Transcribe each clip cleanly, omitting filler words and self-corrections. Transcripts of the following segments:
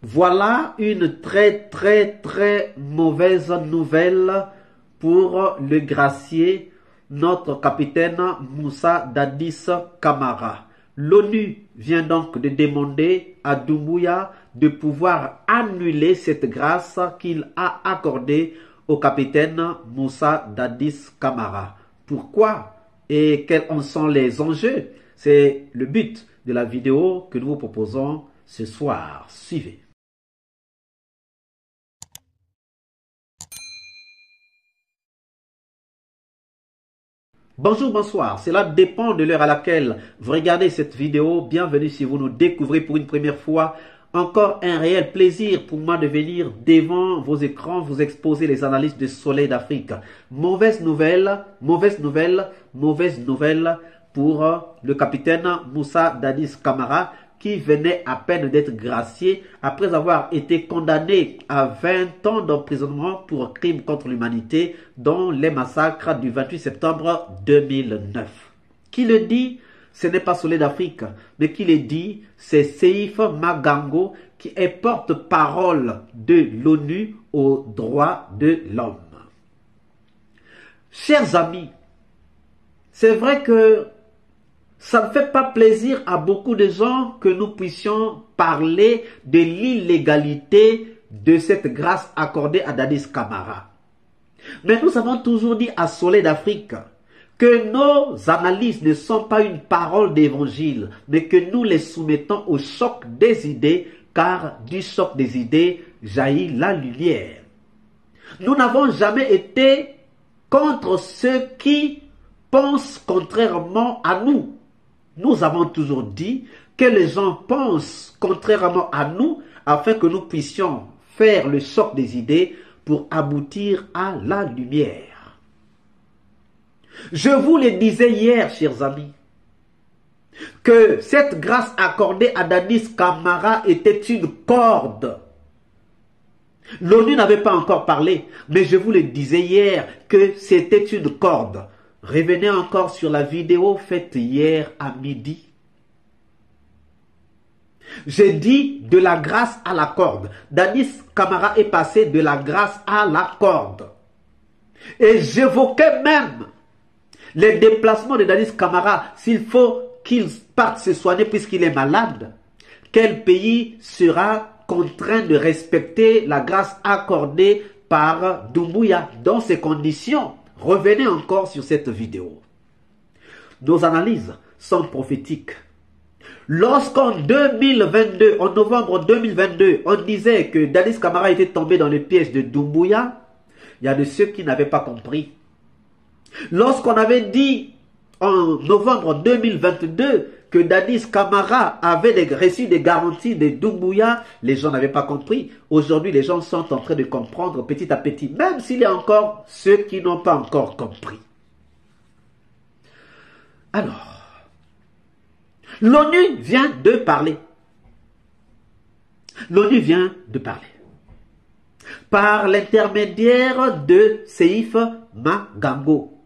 Voilà une très mauvaise nouvelle pour le gracier, notre capitaine Moussa Dadis Camara. L'ONU vient donc de demander à Doumbouya de pouvoir annuler cette grâce qu'il a accordée au capitaine Moussa Dadis Camara. Pourquoi et quels en sont les enjeux? C'est le but de la vidéo que nous vous proposons ce soir. Suivez. Bonjour, bonsoir. Cela dépend de l'heure à laquelle vous regardez cette vidéo. Bienvenue si vous nous découvrez pour une première fois. Encore un réel plaisir pour moi de venir devant vos écrans vous exposer les analyses du Soleil d'Afrique. Mauvaise nouvelle pour le capitaine Moussa Dadis Camara qui venait à peine d'être gracié après avoir été condamné à 20 ans d'emprisonnement pour crimes contre l'humanité dont les massacres du 28 septembre 2009. Qui le dit? Ce n'est pas Soleil d'Afrique, mais qui le dit? C'est Seif Magango qui est porte-parole de l'ONU aux droits de l'homme. Chers amis, c'est vrai que ça ne fait pas plaisir à beaucoup de gens que nous puissions parler de l'illégalité de cette grâce accordée à Dadis Camara. Mais nous avons toujours dit à Soleil d'Afrique que nos analyses ne sont pas une parole d'évangile, mais que nous les soumettons au choc des idées, car du choc des idées jaillit la lumière. Nous n'avons jamais été contre ceux qui pensent contrairement à nous. Nous avons toujours dit que les gens pensent contrairement à nous afin que nous puissions faire le choc des idées pour aboutir à la lumière. Je vous le disais hier, chers amis, que cette grâce accordée à Dadis Camara était une corde. L'ONU n'avait pas encore parlé, mais je vous le disais hier que c'était une corde. Revenez encore sur la vidéo faite hier à midi. J'ai dit de la grâce à la corde. Dadis Camara est passé de la grâce à la corde. Et j'évoquais même les déplacements de Dadis Camara. S'il faut qu'il parte se soigner puisqu'il est malade, quel pays sera contraint de respecter la grâce accordée par Doumbouya dans ces conditions? Revenez encore sur cette vidéo. Nos analyses sont prophétiques. Lorsqu'en 2022, en novembre 2022, on disait que Dadis Camara était tombé dans le piège de Doumbouya, il y a de ceux qui n'avaient pas compris. Lorsqu'on avait dit en novembre 2022 que Dadis Camara avait reçu des garanties de Doumbouya, les gens n'avaient pas compris. Aujourd'hui, les gens sont en train de comprendre petit à petit, même s'il y a encore ceux qui n'ont pas encore compris. Alors, l'ONU vient de parler. L'ONU vient de parler. Par l'intermédiaire de Seif Magango,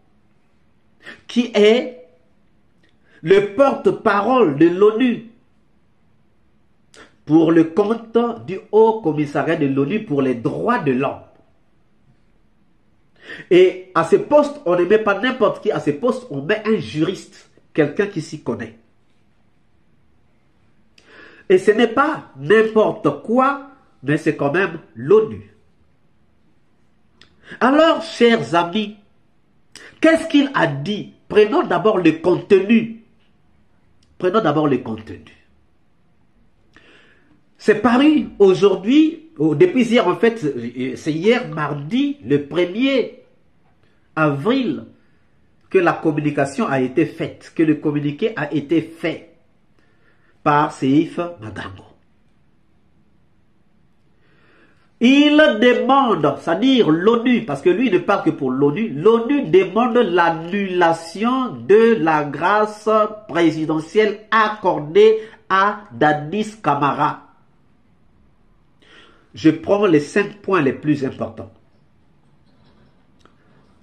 qui est le porte-parole de l'ONU pour le compte du Haut Commissariat de l'ONU pour les droits de l'homme. Et à ce poste, on ne met pas n'importe qui, à ce poste, on met un juriste, quelqu'un qui s'y connaît. Et ce n'est pas n'importe quoi, mais c'est quand même l'ONU. Alors, chers amis, qu'est-ce qu'il a dit? Prenons d'abord le contenu. Prenons d'abord le contenu. C'est paru aujourd'hui, depuis hier en fait, c'est hier mardi, le 1er avril, que la communication a été faite, que le communiqué a été fait par Seif Magango. Il demande, c'est-à-dire l'ONU, parce que lui ne parle que pour l'ONU, l'ONU demande l'annulation de la grâce présidentielle accordée à Dadis Camara. Je prends les 5 points les plus importants.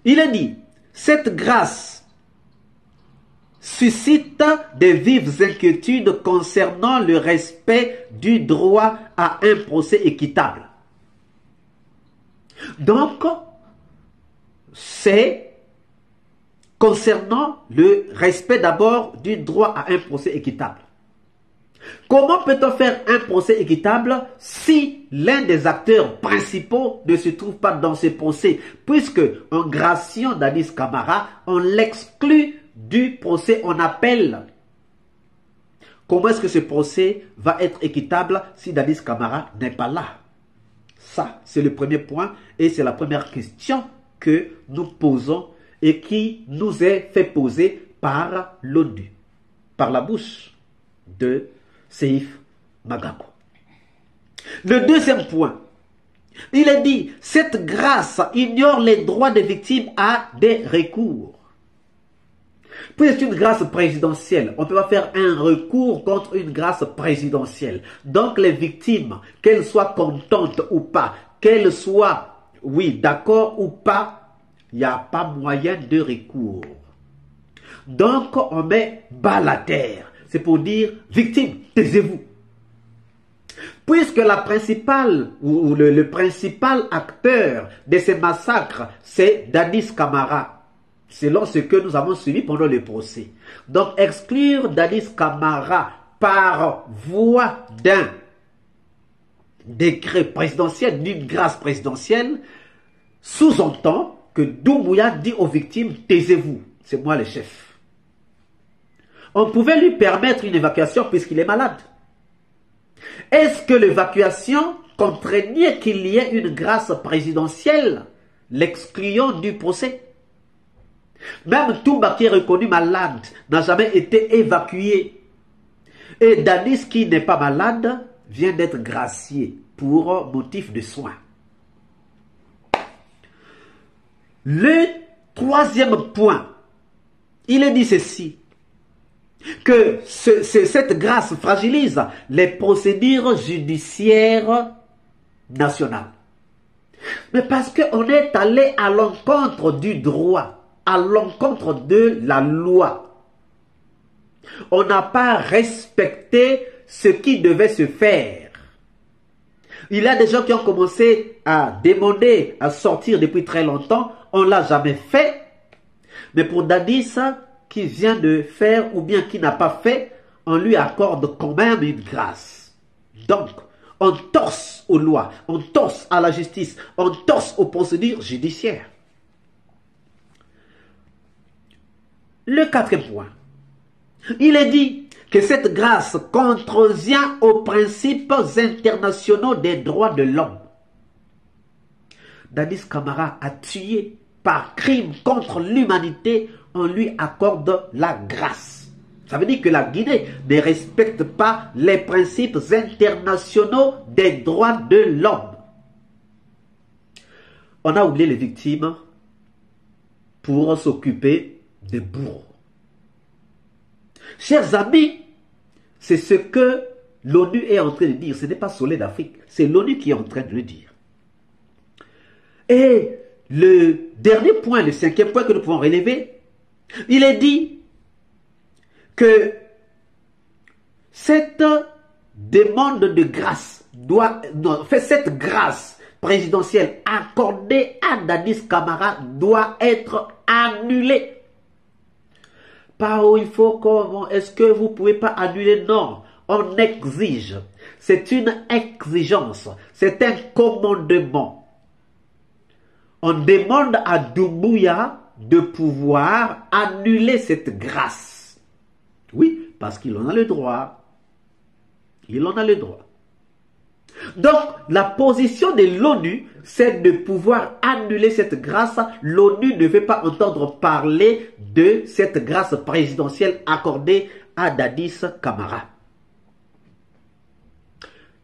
Il a dit, cette grâce suscite de vives inquiétudes concernant le respect du droit à un procès équitable. Donc, c'est concernant le respect d'abord du droit à un procès équitable. Comment peut-on faire un procès équitable si l'un des acteurs principaux ne se trouve pas dans ce procès? Puisque en graciant Dadis Camara, on l'exclut du procès en appel. Comment est-ce que ce procès va être équitable si Dadis Camara n'est pas là? Ça, c'est le premier point et c'est la première question que nous posons et qui nous est fait poser par l'ONU, par la bouche de Seif Magango. Le deuxième point, il est dit, cette grâce ignore les droits des victimes à des recours. Puis c'est une grâce présidentielle. On ne peut pas faire un recours contre une grâce présidentielle. Donc les victimes, qu'elles soient contentes ou pas, qu'elles soient, oui, d'accord ou pas, il n'y a pas moyen de recours. Donc on met bas à terre. C'est pour dire, victime, taisez-vous. Puisque la principale ou le principal acteur de ces massacres, c'est Dadis Camara, selon ce que nous avons suivi pendant le procès. Donc, exclure Dadis Camara par voie d'un décret présidentiel, d'une grâce présidentielle, sous-entend que Doumbouya dit aux victimes, taisez-vous, c'est moi le chef. On pouvait lui permettre une évacuation puisqu'il est malade. Est-ce que l'évacuation contraignait qu'il y ait une grâce présidentielle, l'excluant du procès? Même Toumba qui est reconnu malade n'a jamais été évacué. Et Dadis qui n'est pas malade vient d'être gracié pour motif de soins. Le troisième point, il est dit ceci, que cette grâce fragilise les procédures judiciaires nationales. Mais parce qu'on est allé à l'encontre du droit, à l'encontre de la loi. On n'a pas respecté ce qui devait se faire. Il y a des gens qui ont commencé à demander à sortir depuis très longtemps. On ne l'a jamais fait. Mais pour Dadis, qui vient de faire ou bien qui n'a pas fait, on lui accorde quand même une grâce. Donc, on torse aux lois, on torse à la justice, on torse aux procédures judiciaires. Le quatrième point, il est dit que cette grâce contrevient aux principes internationaux des droits de l'homme. Dadis Camara a tué par crime contre l'humanité, on lui accorde la grâce. Ça veut dire que la Guinée ne respecte pas les principes internationaux des droits de l'homme. On a oublié les victimes pour s'occuper des bourreaux. Chers amis, c'est ce que l'ONU est en train de dire. Ce n'est pas Soleil d'Afrique, c'est l'ONU qui est en train de le dire. Et le dernier point, le cinquième point que nous pouvons relever, il est dit que cette demande de grâce cette grâce présidentielle accordée à Dadis Camara doit être annulée. Pas où il faut comment, est-ce que vous ne pouvez pas annuler? Non, on exige. C'est une exigence, c'est un commandement. On demande à Doumbouya de pouvoir annuler cette grâce. Oui, parce qu'il en a le droit. Il en a le droit. Donc, la position de l'ONU, c'est de pouvoir annuler cette grâce. L'ONU ne veut pas entendre parler de cette grâce présidentielle accordée à Dadis Camara.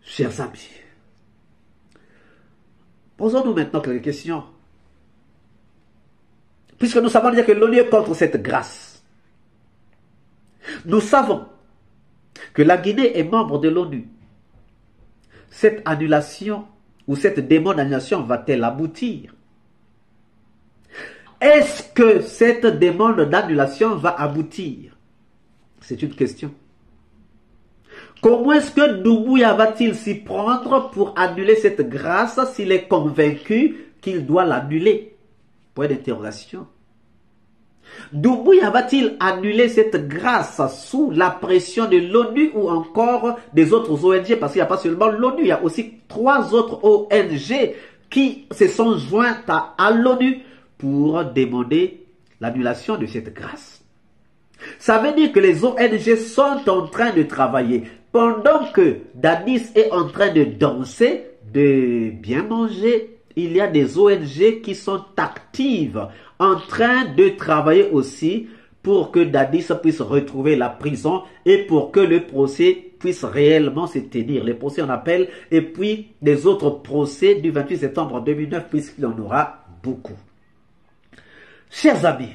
Chers amis, posons-nous maintenant quelques questions. Puisque nous savons dire que l'ONU est contre cette grâce. Nous savons que la Guinée est membre de l'ONU. Cette annulation ou cette demande d'annulation va-t-elle aboutir? Est-ce que cette demande d'annulation va aboutir? C'est une question. Comment est-ce que Doumbouya va-t-il s'y prendre pour annuler cette grâce s'il est convaincu qu'il doit l'annuler? Point d'interrogation. Doumbouya va-t-il annuler cette grâce sous la pression de l'ONU ou encore des autres ONG? Parce qu'il n'y a pas seulement l'ONU, il y a aussi 3 autres ONG qui se sont jointes à l'ONU pour demander l'annulation de cette grâce. Ça veut dire que les ONG sont en train de travailler. Pendant que Dadis est en train de danser, de bien manger, il y a des ONG qui sont actives, en train de travailler aussi pour que Dadis puisse retrouver la prison et pour que le procès puisse réellement se tenir. Les procès en appel et puis des autres procès du 28 septembre 2009 puisqu'il y en aura beaucoup. Chers amis,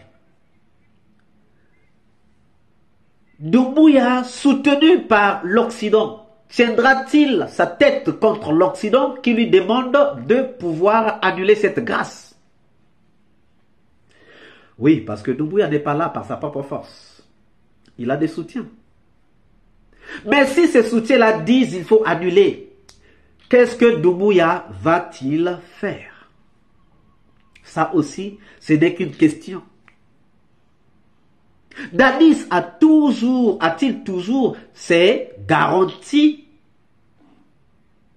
Doumbouya, soutenu par l'Occident, tiendra-t-il sa tête contre l'Occident qui lui demande de pouvoir annuler cette grâce? Oui, parce que Doumbouya n'est pas là par sa propre force. Il a des soutiens. Mais si ces soutiens-là disent qu'il faut annuler, qu'est-ce que Doumbouya va-t-il faire? Ça aussi, ce n'est qu'une question. Dadis a-t-il toujours ses garanties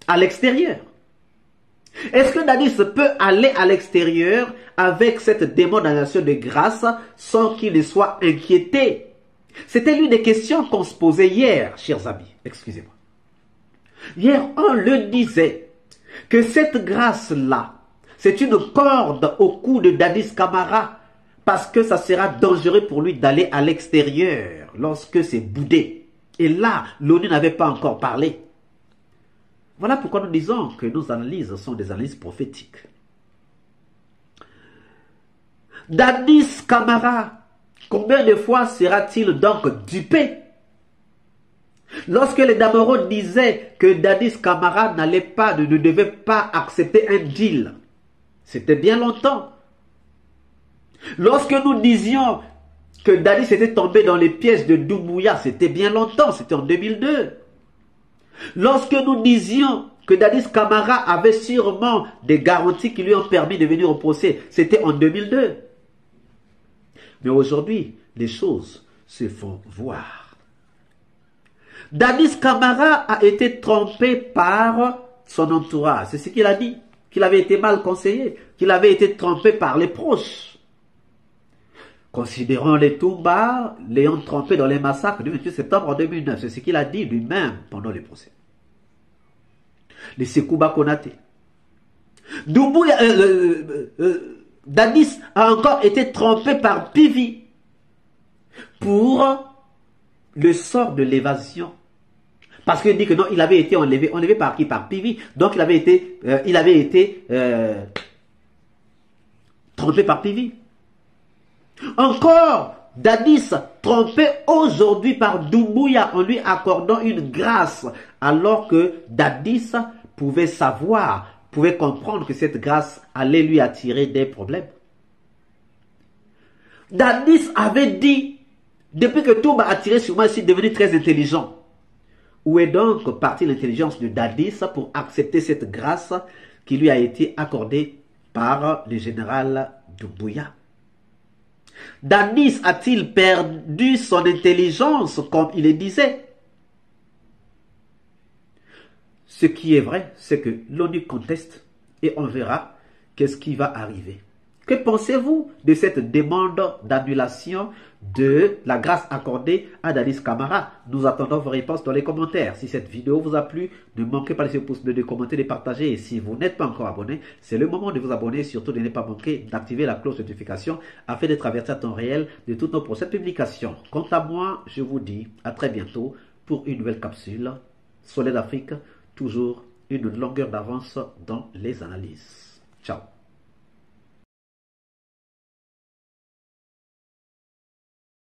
à l'extérieur? Est-ce que Dadis peut aller à l'extérieur avec cette démonstration de grâce sans qu'il ne soit inquiété? C'était l'une des questions qu'on se posait hier, chers amis. Excusez-moi. Hier, on le disait que cette grâce-là, c'est une corde au cou de Dadis Camara. Parce que ça sera dangereux pour lui d'aller à l'extérieur lorsque c'est boudé. Et là, l'ONU n'avait pas encore parlé. Voilà pourquoi nous disons que nos analyses sont des analyses prophétiques. Dadis Camara, combien de fois sera-t-il donc dupé? Lorsque les Damerots disaient que Dadis Camara ne devait pas accepter un deal, c'était bien longtemps. Lorsque nous disions que Dadis était tombé dans les pièges de Doumbouya, c'était bien longtemps, c'était en 2002. Lorsque nous disions que Dadis Camara avait sûrement des garanties qui lui ont permis de venir au procès, c'était en 2002. Mais aujourd'hui, les choses se font voir. Dadis Camara a été trompé par son entourage. C'est ce qu'il a dit, qu'il avait été mal conseillé, qu'il avait été trompé par les proches. Considérant les Toumba, l'ayant trompé dans les massacres du 28 septembre 2009. C'est ce qu'il a dit lui-même pendant les procès. Les Sekouba Konaté. Dadis a encore été trompé par Pivi pour le sort de l'évasion. Parce qu'il dit que non, il avait été enlevé. Enlevé par qui? Par Pivi. Donc il avait été trompé par Pivi. Encore, Dadis trompé aujourd'hui par Doumbouya en lui accordant une grâce, alors que Dadis pouvait savoir, pouvait comprendre que cette grâce allait lui attirer des problèmes. Dadis avait dit, depuis que Toumba a tiré sur moi, je suis devenu très intelligent. Où est donc partie l'intelligence de Dadis pour accepter cette grâce qui lui a été accordée par le général Doumbouya? Dadis a-t-il perdu son intelligence comme il le disait? Ce qui est vrai, c'est que l'ONU conteste et on verra qu'est-ce qui va arriver. Que pensez-vous de cette demande d'annulation de la grâce accordée à Dadis Camara? Nous attendons vos réponses dans les commentaires. Si cette vidéo vous a plu, ne manquez pas de laisser un pouce bleu, de commenter, de partager. Et si vous n'êtes pas encore abonné, c'est le moment de vous abonner. Surtout de ne pas manquer d'activer la cloche de notification afin d'être averti à temps réel de toutes nos prochaines publications. Quant à moi, je vous dis à très bientôt pour une nouvelle capsule. Soleil d'Afrique, toujours une longueur d'avance dans les analyses. Ciao.